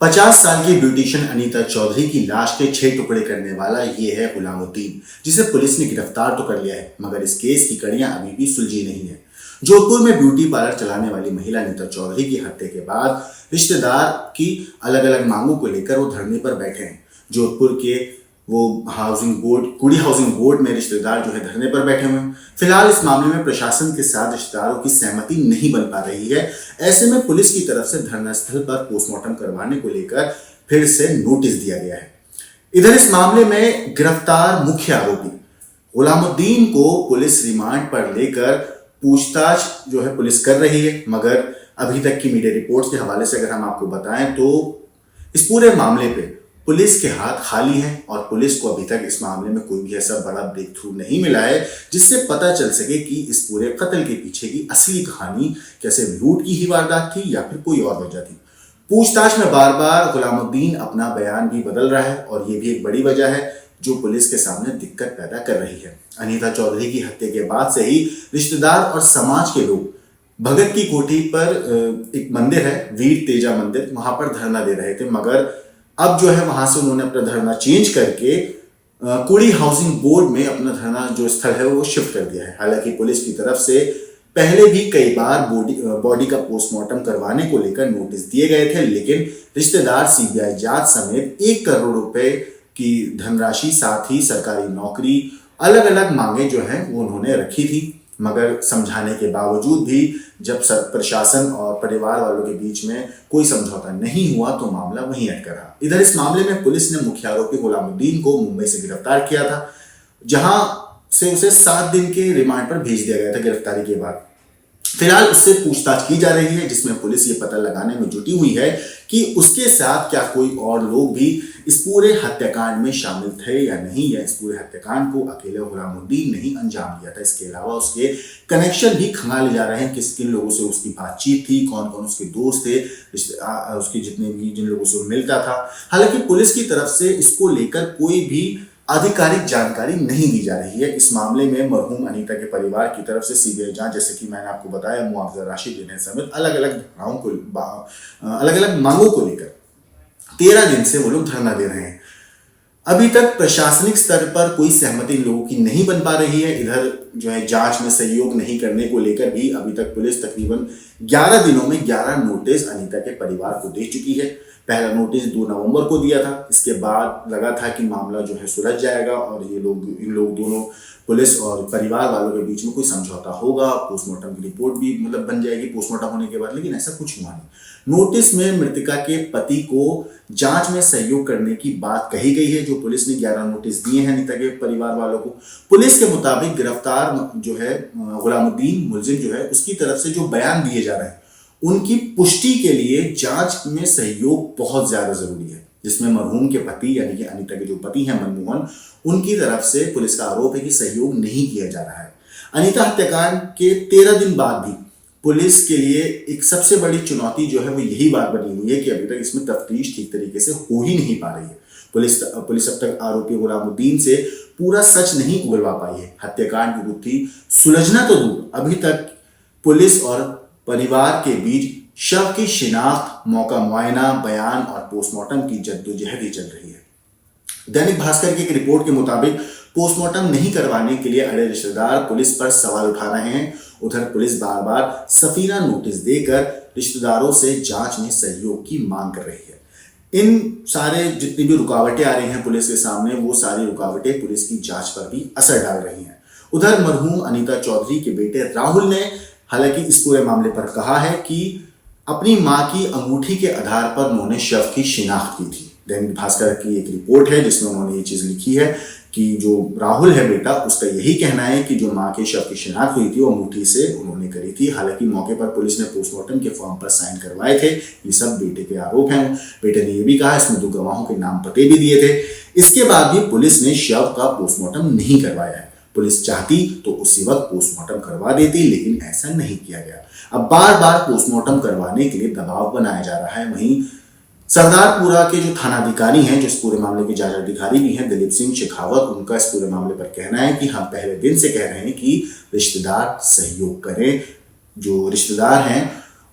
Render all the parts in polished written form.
50 साल की ब्यूटिशियन अनीता चौधरी की लाश के 6 टुकड़े करने वाला ये है गुलामुद्दीन, जिसे पुलिस ने गिरफ्तार तो कर लिया है, मगर इस केस की कड़ियां अभी भी सुलझी नहीं है। जोधपुर में ब्यूटी पार्लर चलाने वाली महिला अनीता चौधरी की हत्या के बाद रिश्तेदार की अलग अलग मांगों को लेकर वो धरने पर बैठे हैं। जोधपुर के वो कुड़ी हाउसिंग बोर्ड में रिश्तेदार जो है धरने पर बैठे हुए हैं। फिलहाल इस मामले में प्रशासन के साथ रिश्तेदारों की सहमति नहीं बन पा रही है। ऐसे में पुलिस की तरफ से धरना स्थल पर पोस्टमार्टम करवाने को लेकर फिर से नोटिस दिया गया है। इधर इस मामले में गिरफ्तार मुख्य आरोपी गुलामुद्दीन को पुलिस रिमांड पर लेकर पूछताछ जो है पुलिस कर रही है, मगर अभी तक की मीडिया रिपोर्ट्स के हवाले से अगर हम आपको बताएं तो इस पूरे मामले पे पुलिस के हाथ खाली हैं और पुलिस को अभी तक इस मामले में कोई भी ऐसा बड़ा ब्रेक थ्रू नहीं मिला है जिससे पता चल सके कि इस पूरे कत्ल के पीछे की असली कहानी कैसे लूट की ही वारदात थी या फिर कोई और वजह थी। पूछताछ में बार बार गुलामुद्दीन अपना बयान भी बदल रहा है और ये भी एक बड़ी वजह है जो पुलिस के सामने दिक्कत पैदा कर रही है। अनीता चौधरी की हत्या के बाद से ही रिश्तेदार और समाज के लोग भगत की कोठी पर एक मंदिर है, वीर तेजा मंदिर, वहां पर धरना दे रहे थे, मगर अब जो है वहां से उन्होंने अपना धरना चेंज करके कुड़ी हाउसिंग बोर्ड में अपना धरना जो स्थल है वो शिफ्ट कर दिया है। हालांकि पुलिस की तरफ से पहले भी कई बार बॉडी का पोस्टमार्टम करवाने को लेकर नोटिस दिए गए थे, लेकिन रिश्तेदार सीबीआई जांच समेत 1 करोड़ रुपए की धनराशि, साथ ही सरकारी नौकरी, अलग अलग मांगे जो है वो उन्होंने रखी थी, मगर समझाने के बावजूद भी जब प्रशासन और परिवार वालों के बीच में कोई समझौता नहीं हुआ तो मामला वहीं अटका रहा। इधर इस मामले में पुलिस ने मुख्य आरोपी गुलामुद्दीन को मुंबई से गिरफ्तार किया था, जहां से उसे 7 दिन के रिमांड पर भेज दिया गया था गिरफ्तारी के बाद। फिलहाल उससे पूछताछ की जा रही है, जिसमें पुलिस ये पता लगाने में जुटी हुई है कि उसके साथ क्या कोई और लोग भी इस पूरे हत्याकांड में शामिल थे या नहीं, या इस पूरे हत्याकांड को अकेले गुलामुद्दीन ने ही अंजाम दिया था। इसके अलावा उसके कनेक्शन भी खंगाले जा रहे हैं, किस किन लोगों से उसकी बातचीत थी, कौन कौन उसके दोस्त थे, उसके जितने भी जिन लोगों से मिलता था। हालांकि पुलिस की तरफ से इसको लेकर कोई भी आधिकारिक जानकारी नहीं दी जा रही है। इस मामले में मरहूम अनीता के परिवार की तरफ से सीबीआई जांच, जैसे कि मैंने आपको बताया, मुआवजा राशि देने समेत अलग अलग मांगों को लेकर 13 दिन से वो लोग धरना दे रहे हैं। अभी तक प्रशासनिक स्तर पर कोई सहमति इन लोगों की नहीं बन पा रही है। इधर जो है जांच में सहयोग नहीं करने को लेकर भी अभी तक पुलिस तकरीबन 11 दिनों में 11 नोटिस अनीता के परिवार को दे चुकी है। पहला नोटिस 2 नवंबर को दिया था। इसके बाद लगा था कि मामला जो है सुलझ जाएगा और इन लोग दोनों पुलिस और परिवार वालों के बीच में कोई समझौता होगा, पोस्टमार्टम की रिपोर्ट भी बन जाएगी पोस्टमार्टम होने के बाद, लेकिन ऐसा कुछ हुआ नहीं। नोटिस में मृतका के पति को जांच में सहयोग करने की बात कही गई है। जो पुलिस ने 11 नोटिस दिए हैं अनीता के परिवार वालों को, पुलिस के मुताबिक गिरफ्तार जो है गुलामुद्दीन मुलजिम जो है उसकी तरफ से जो बयान दिए जा रहे हैं उनकी पुष्टि के लिए जांच में सहयोग बहुत ज्यादा जरूरी है, जिसमें मरहूम के पति यानी कि अनीता के जो पति हैं मनमोहन, उनकी तरफ से पुलिस का आरोप है कि सहयोग नहीं किया जा रहा है। अनीता हत्याकांड के 13 दिन बाद भी पुलिस के लिए एक सबसे बड़ी चुनौती जो है वो यही बात बनी हुई है कि अभी तक इसमें तफ्तीश ठीक तरीके से हो ही नहीं पा रही है। पुलिस अब तक आरोपी गुलामुद्दीन से पूरा सच नहीं उगलवा पाई है। हत्याकांड की गुत्थी सुलझना तो दूर, अभी तक पुलिस और परिवार के बीच शव की शिनाख्त, मौका मुआयना, बयान और पोस्टमार्टम की जद्दोजहद ही चल रही है। दैनिक भास्कर की एक रिपोर्ट के मुताबिक पोस्टमार्टम नहीं करवाने के लिए अड़े रिश्तेदार पुलिस पर सवाल उठा रहे हैं। उधर पुलिस बार बार सफीना नोटिस देकर रिश्तेदारों से जांच में सहयोग की मांग कर रही है। इन सारे जितनी भी रुकावटें आ रही हैं पुलिस के सामने, वो सारी रुकावटें पुलिस की जांच पर भी असर डाल रही हैं। उधर मरहूम अनीता चौधरी के बेटे राहुल ने हालांकि इस पूरे मामले पर कहा है कि अपनी मां की अंगूठी के आधार पर उन्होंने शव की शिनाख्त की थी। दैनिक भास्कर की एक रिपोर्ट है जिसमें उन्होंने ये चीज लिखी है कि जो राहुल है बेटा, उसका यही कहना है कि जो मां के शव की शिनाख्त हुई थी वो अंगूठी से उन्होंने करी थी। हालांकि मौके पर पुलिस ने पोस्टमार्टम के फॉर्म पर साइन करवाए थे। ये सब बेटे के आरोप हैं। बेटे ने यह भी कहा, इसमें 2 गवाहों के नाम पते भी दिए थे। इसके बाद भी पुलिस ने शव का पोस्टमार्टम नहीं करवाया है। पुलिस चाहती तो उसी वक्त पोस्टमार्टम करवा देती, लेकिन ऐसा नहीं किया गया। अब बार बार पोस्टमार्टम करवाने के लिए दबाव बनाया जा रहा है। वहीं सरदारपुरा के जो थानाधिकारी हैं, जो इस पूरे मामले के जांच अधिकारी भी हैं, दिलीप सिंह शेखावत, उनका इस पूरे मामले पर कहना है कि हम पहले दिन से कह रहे हैं कि रिश्तेदार सहयोग करें। जो रिश्तेदार हैं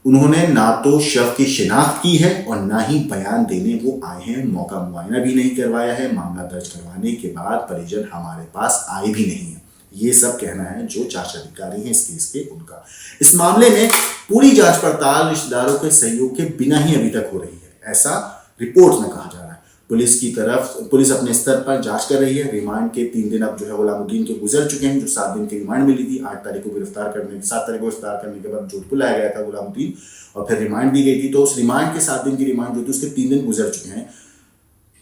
उन्होंने ना तो शव की शिनाख्त की है और ना ही बयान देने वो आए हैं। मौका मुआयना भी नहीं करवाया है। मामला दर्ज करवाने के बाद परिजन हमारे पास आए भी नहीं है। ये सब कहना है जो जांच अधिकारी हैं इस केस के उनका। इस मामले में पूरी जांच पड़ताल रिश्तेदारों के सहयोग के बिना ही अभी तक हो रही है, ऐसा रिपोर्ट में कहा जा रहा है। पुलिस अपने स्तर पर जांच कर रही है। रिमांड के 3 दिन अब जो है गुलामुद्दीन के गुजर चुके हैं। जो 7 दिन की रिमांड मिली थी, 7 तारीख को गिरफ्तार करने के बाद जोधपुर लाया गया था गुलामुद्दीन और फिर रिमांड दी गई थी। तो उस रिमांड के 7 दिन की रिमांड जो थी उसके 3 दिन गुजर चुके हैं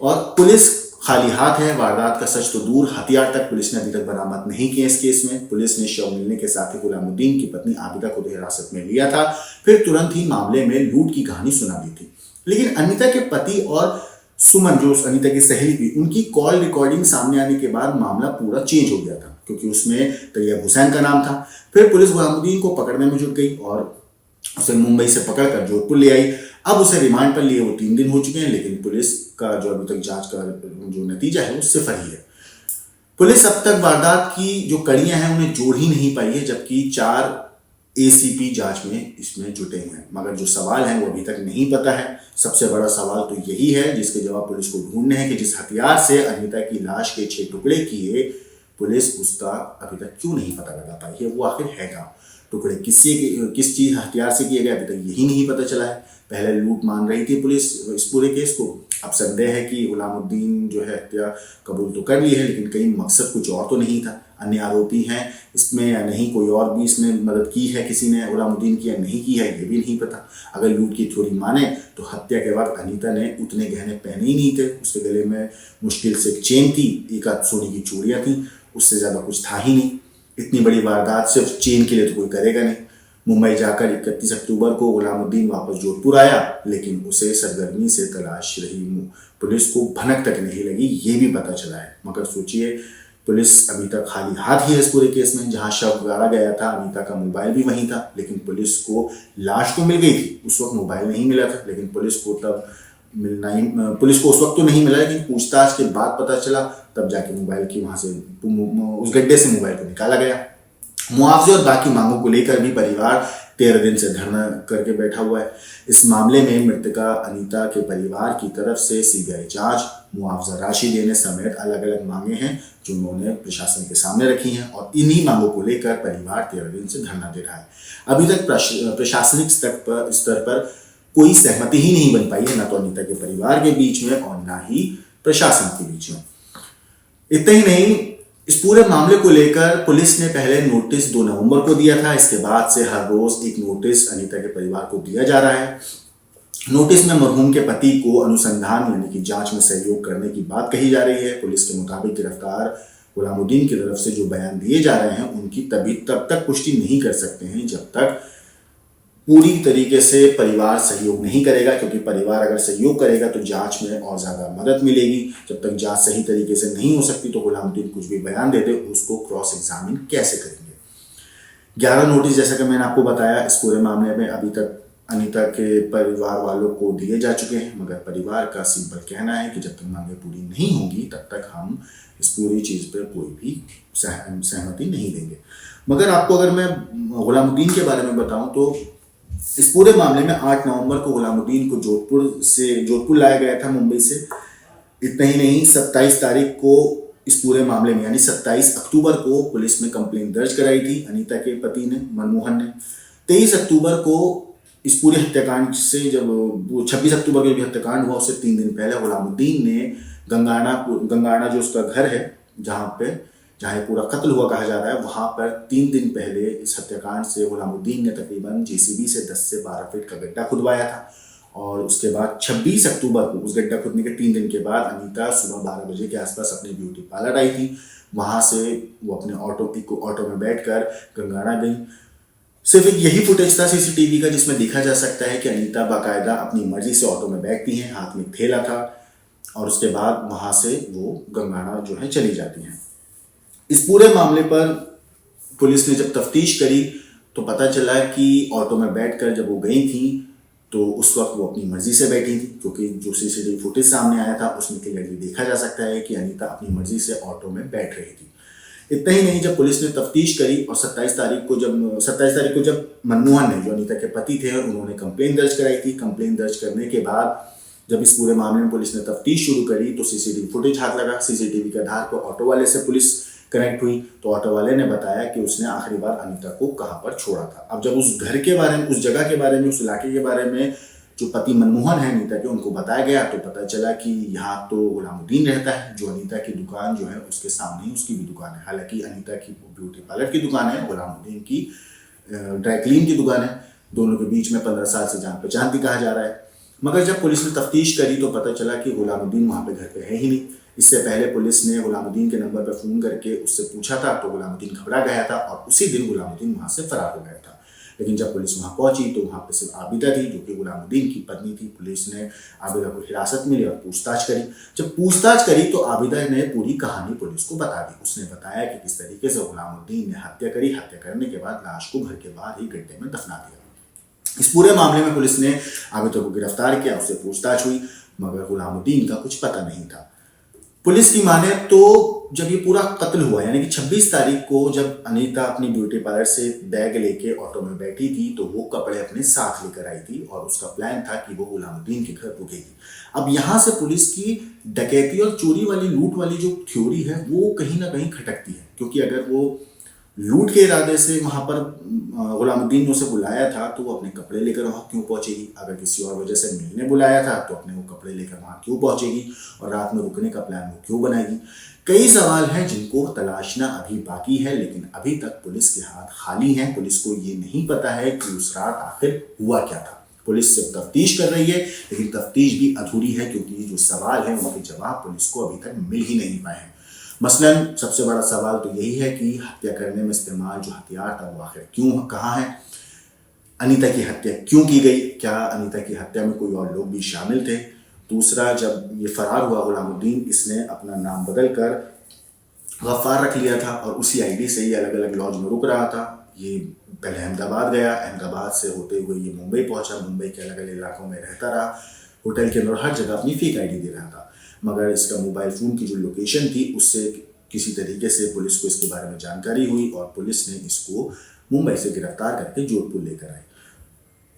और पुलिस खाली हाथ है। वारदात का सच तो दूर, हथियार तक पुलिस ने अभी तक बरामद नहीं किए। इस केस में पुलिस ने शव मिलने के साथ ही गुलामुद्दीन की पत्नी आबिदा को हिरासत में लिया था, फिर तुरंत ही मामले में लूट की कहानी सुना दी थी। लेकिन अनीता के पति और सुमन, जो अनीता की सहेली थी, उनकी कॉल रिकॉर्डिंग सामने आने के बाद मामला पूरा चेंज हो गया था, क्योंकि उसमें तैयब हुसैन का नाम था। फिर पुलिस गुलामुद्दीन को पकड़ने में जुट गई और उसे मुंबई से पकड़कर जोधपुर ले आई। अब उसे रिमांड पर लिए वो 3 दिन हो चुके हैं, लेकिन पुलिस का जो अभी तक जांच का जो नतीजा है वो सिफर ही है। पुलिस अब तक वारदात की जो कड़ियां हैं उन्हें जोड़ ही नहीं पाई है, जबकि 4 एसीपी जांच में इसमें जुटे हुए हैं। मगर जो सवाल है वो अभी तक नहीं पता है। सबसे बड़ा सवाल तो यही है जिसके जवाब पुलिस को ढूंढने हैं कि जिस हथियार से अनीता की लाश के 6 टुकड़े किए, पुलिस उसका अभी तक क्यों नहीं पता लगा पाई है। वो आखिर है कहाँ, टुकड़े किस चीज हथियार से किए गए, अभी तक यही नहीं पता चला है। पहले लूट मान रही थी पुलिस इस पूरे केस को। अब संदेह है कि गुलामुद्दीन जो है हत्या कबूल तो कर ली है, लेकिन कहीं मकसद कुछ और तो नहीं था। अन्य आरोपी हैं इसमें या नहीं, कोई और भी इसमें मदद की है किसी ने गुलामुद्दीन की या नहीं की है, ये भी नहीं पता। अगर लूट की थ्योरी माने तो हत्या के वक्त अनीता ने उतने गहने पहने ही नहीं थे। उसके गले में मुश्किल से एक चेन थी, एक आध सोने की चूड़ियाँ थी, उससे ज़्यादा कुछ था ही नहीं। इतनी बड़ी वारदात सिर्फ चेन के लिए तो कोई करेगा नहीं। मुंबई जाकर 31 अक्टूबर को गुलामुद्दीन वापस जोधपुर आया, लेकिन उसे सरगर्मी से तलाश रही पुलिस को भनक तक नहीं लगी, ये भी पता चला है। मगर सोचिए, पुलिस अभी तक खाली हाथ ही है इस पूरे केस में। जहां शव गाड़ा गया था, अनीता का मोबाइल भी वहीं था, लेकिन पुलिस को लाश तो मिल गई थी, उस वक्त मोबाइल नहीं मिला था। लेकिन पुलिस को उस वक्त तो नहीं मिला, लेकिन पूछताछ के बाद पता चला, तब जाके मोबाइल की वहां से उस गड्ढे से मोबाइल को निकाला गया। मुआवजे और बाकी मांगों को लेकर भी परिवार 13 दिन से धरना करके बैठा हुआ है। इस मामले में मृतका अनीता के परिवार की तरफ से सीबीआई जांच, मुआवजा राशि देने समेत अलग अलग मांगे हैं जो उन्होंने प्रशासन के सामने रखी हैं और इन्हीं मांगों को लेकर परिवार 13 दिन से धरना दे रहा है। अभी तक प्रशासनिक स्तर पर कोई सहमति ही नहीं बन पाई है, ना तो अनीता के परिवार के बीच में और ना ही प्रशासन के बीच में। इतना ही नहीं, इस पूरे मामले को लेकर पुलिस ने पहले नोटिस 2 नवंबर को दिया था। इसके बाद से हर रोज एक नोटिस अनीता के परिवार को दिया जा रहा है। नोटिस में मरहूम के पति को अनुसंधान यानी कि जांच में सहयोग करने की बात कही जा रही है। पुलिस के मुताबिक गिरफ्तार गुलामुद्दीन की तरफ से जो बयान दिए जा रहे हैं उनकी तब तक पुष्टि नहीं कर सकते हैं जब तक पूरी तरीके से परिवार सहयोग नहीं करेगा, क्योंकि परिवार अगर सहयोग करेगा तो जांच में और ज्यादा मदद मिलेगी। जब तक जांच सही तरीके से नहीं हो सकती तो गुलामुद्दीन कुछ भी बयान दे दे, उसको क्रॉस एग्जामिन कैसे करेंगे। 11 नोटिस जैसा कि मैंने आपको बताया इस पूरे मामले में अभी तक अनीता के परिवार वालों को दिए जा चुके हैं, मगर परिवार का सिंपल कहना है कि जब तक मांगे पूरी नहीं होंगी तब तक हम इस पूरी चीज पर कोई भी सहमति नहीं देंगे। मगर आपको अगर मैं गुलामुद्दीन के बारे में बताऊं तो इस पूरे मामले में 8 नवंबर को गुलामुद्दीन को जोधपुर लाया गया था मुंबई से। इतना ही नहीं, 27 तारीख को इस पूरे मामले में यानी 27 अक्टूबर को पुलिस में कंप्लेंट दर्ज कराई थी अनीता के पति ने, मनमोहन ने। 23 अक्टूबर को इस पूरे हत्याकांड से, जब वो 26 अक्टूबर को भी हत्याकांड हुआ उससे 3 दिन पहले गुलामुद्दीन ने गंगाना जो उसका घर है जहाँ ये पूरा कत्ल हुआ कहा जा रहा है, वहां पर 3 दिन पहले इस हत्याकांड से गुलामुद्दीन ने तकरीबन जेसीबी से 10 से 12 फीट का गड्ढा खुदवाया था। और उसके बाद 26 अक्टूबर को उस गड्ढा खुदने के 3 दिन के बाद अनीता सुबह 12 बजे के आसपास अपने ब्यूटी पार्लर आई थी। वहां से वो अपने ऑटो में बैठकर गंगाना गई। सिर्फ एक यही फुटेज था सीसीटीवी का जिसमें देखा जा सकता है कि अनीता बाकायदा अपनी मर्जी से ऑटो में बैठती हैं, हाथ में थैला था, और उसके बाद वहां से वो गंगाना जो है चली जाती हैं। इस पूरे मामले पर पुलिस ने जब तफ्तीश करी तो पता चला कि ऑटो में बैठकर जब वो गई थी तो उस वक्त वो अपनी मर्जी से बैठी थी, क्योंकि जो सीसीटीवी फुटेज सामने आया था उसमें क्लियरली देखा जा सकता है कि अनीता अपनी मर्जी से ऑटो में बैठ रही थी। इतना ही नहीं, जब पुलिस ने तफ्तीश करी और 27 तारीख को जब मनमोहन ने, जो अनीता के पति थे, उन्होंने कंप्लेन दर्ज कराई थी। कंप्लेन दर्ज करने के बाद जब इस पूरे मामले में पुलिस ने तफ्तीश शुरू करी तो सीसीटीवी फुटेज हाथ लगा। सीसीटीवी के आधार पर ऑटो वाले से पुलिस कनेक्ट हुई तो ऑटो वाले ने बताया कि उसने आखिरी बार अनीता को कहाँ पर छोड़ा था। अब जब उस घर के बारे में, उस जगह के बारे में, उस इलाके के बारे में जो पति मनमोहन है अनीता के, उनको बताया गया तो पता चला कि यहाँ तो गुलामुद्दीन रहता है, जो अनीता की दुकान जो है उसके सामने ही उसकी भी दुकान है। हालांकि अनीता की ब्यूटी पार्लर की दुकान है, गुलामुद्दीन की ड्राई क्लीन की दुकान है। दोनों के बीच में 15 साल से जान पहचान भी कहा जा रहा है। मगर जब पुलिस ने तफ्तीश करी तो पता चला कि गुलामुद्दीन वहाँ पे घर पे है ही नहीं। इससे पहले पुलिस ने गुलामुद्दीन के नंबर पर फ़ोन करके उससे पूछा था तो गुलामुद्दीन घबरा गया था और उसी दिन गुलामुद्दीन वहाँ से फरार हो गया था। लेकिन जब पुलिस वहाँ पहुंची तो वहाँ पे सिर्फ आबिदा थी, जो कि गुलामुद्दीन की पत्नी थी। पुलिस ने आबिदा को हिरासत में लिया और पूछताछ करी। जब पूछताछ करी तो आबिदा ने पूरी कहानी पुलिस को बता दी। उसने बताया कि किस तरीके से गुलामुद्दीन ने हत्या करी। हत्या करने के बाद लाश को घर के बाहर ही गड्ढे में दफना दिया। इस पूरे मामले में पुलिस ने आबिदा को गिरफ्तार किया, उससे पूछताछ हुई, मगर गुलामुद्दीन का कुछ पता नहीं था। पुलिस की माने तो जब ये पूरा कत्ल हुआ, यानी कि 26 तारीख को जब अनीता अपनी ब्यूटी पार्लर से बैग लेके ऑटो में बैठी थी तो वो कपड़े अपने साथ लेकर आई थी और उसका प्लान था कि वो गुलामुद्दीन के घर रुकेगी। अब यहाँ से पुलिस की डकैती और चोरी वाली, लूट वाली जो थ्योरी है वो कहीं ना कहीं खटकती है, क्योंकि अगर वो लूट के इरादे से वहां पर गुलामुद्दीन ने उसे बुलाया था तो वो अपने कपड़े लेकर वहां क्यों पहुंचेगी? अगर किसी और वजह से मिलने बुलाया था तो अपने वो कपड़े लेकर वहां क्यों पहुंचेगी और रात में रुकने का प्लान वो क्यों बनाएगी? कई सवाल हैं जिनको तलाशना अभी बाकी है, लेकिन अभी तक पुलिस के हाथ खाली हैं। पुलिस को ये नहीं पता है कि उस रात आखिर हुआ क्या था। पुलिस सिर्फ तफ्तीश कर रही है, लेकिन तफ्तीश भी अधूरी है, क्योंकि जो सवाल है उनके जवाब पुलिस को अभी तक मिल ही नहीं पाए हैं। मसलन सबसे बड़ा सवाल तो यही है कि हत्या करने में इस्तेमाल जो हथियार था वो आखिर क्यों, कहाँ है? अनीता की हत्या क्यों की गई? क्या अनीता की हत्या में कोई और लोग भी शामिल थे? दूसरा, जब ये फरार हुआ गुलामुद्दीन, इसने अपना नाम बदल कर गफ्फार रख लिया था और उसी आईडी से ही अलग अलग लॉज में रुक रहा था। ये पहले अहमदाबाद गया, अहमदाबाद से होते हुए ये मुंबई पहुंचा, मुंबई के अलग अलग इलाकों में रहता रहा, होटल के अंदर हर जगह अपनी फेक आईडी दे रहा था। मगर इसका मोबाइल फ़ोन की जो लोकेशन थी उससे किसी तरीके से पुलिस को इसके बारे में जानकारी हुई और पुलिस ने इसको मुंबई से गिरफ्तार करके जोधपुर लेकर आई।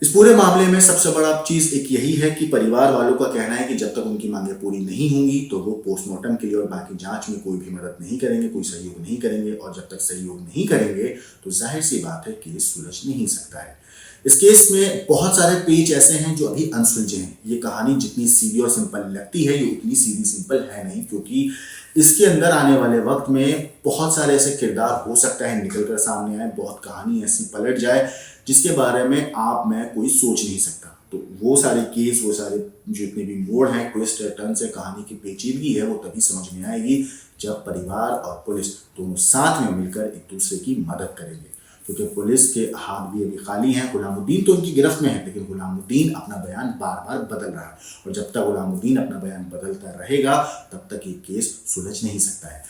इस पूरे मामले में सबसे बड़ा चीज़ एक यही है कि परिवार वालों का कहना है कि जब तक उनकी मांगें पूरी नहीं होंगी तो वो पोस्टमार्टम के लिए और बाकी जांच में कोई भी मदद नहीं करेंगे, कोई सहयोग नहीं करेंगे। और जब तक सहयोग नहीं करेंगे तो जाहिर सी बात है केस सुलझ नहीं सकता है। इस केस में बहुत सारे पेच ऐसे हैं जो अभी अनसुलझे हैं। ये कहानी जितनी सीधी और सिंपल लगती है, ये उतनी सीधी सिंपल है नहीं, क्योंकि इसके अंदर आने वाले वक्त में बहुत सारे ऐसे किरदार हो सकता है निकल कर सामने आए, बहुत कहानी ऐसी पलट जाए जिसके बारे में आप मैं कोई सोच नहीं सकता। तो वो सारे केस, वो सारे जितने भी मोड़ हैं, ट्विस्ट टर्न से कहानी की पेचीदगी है, वो तभी समझ में आएगी जब परिवार और पुलिस दोनों साथ में मिलकर एक दूसरे की मदद करेंगे। क्योंकि पुलिस के हाथ भी अभी खाली हैं। गुलामुद्दीन तो उनकी गिरफ्त में है, लेकिन गुलामुद्दीन अपना बयान बार बार बदल रहा है और जब तक गुलामुद्दीन अपना बयान बदलता रहेगा तब तक ये केस सुलझ नहीं सकता है।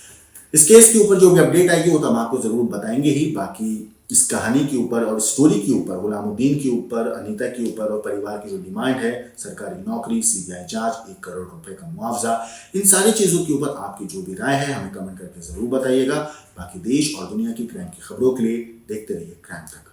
इस केस के ऊपर जो भी अपडेट आएगी वो तो हम आपको जरूर बताएंगे ही। बाकी इस कहानी के ऊपर और स्टोरी के ऊपर, गुलामुद्दीन के ऊपर, अनीता के ऊपर और परिवार की जो डिमांड है, सरकारी नौकरी, सीबीआई जांच, 1 करोड़ रुपए का मुआवजा, इन सारी चीज़ों के ऊपर आपकी जो भी राय है हमें कमेंट करके ज़रूर बताइएगा। बाकी देश और दुनिया की क्राइम की खबरों के लिए देखते रहिए क्राइम तक।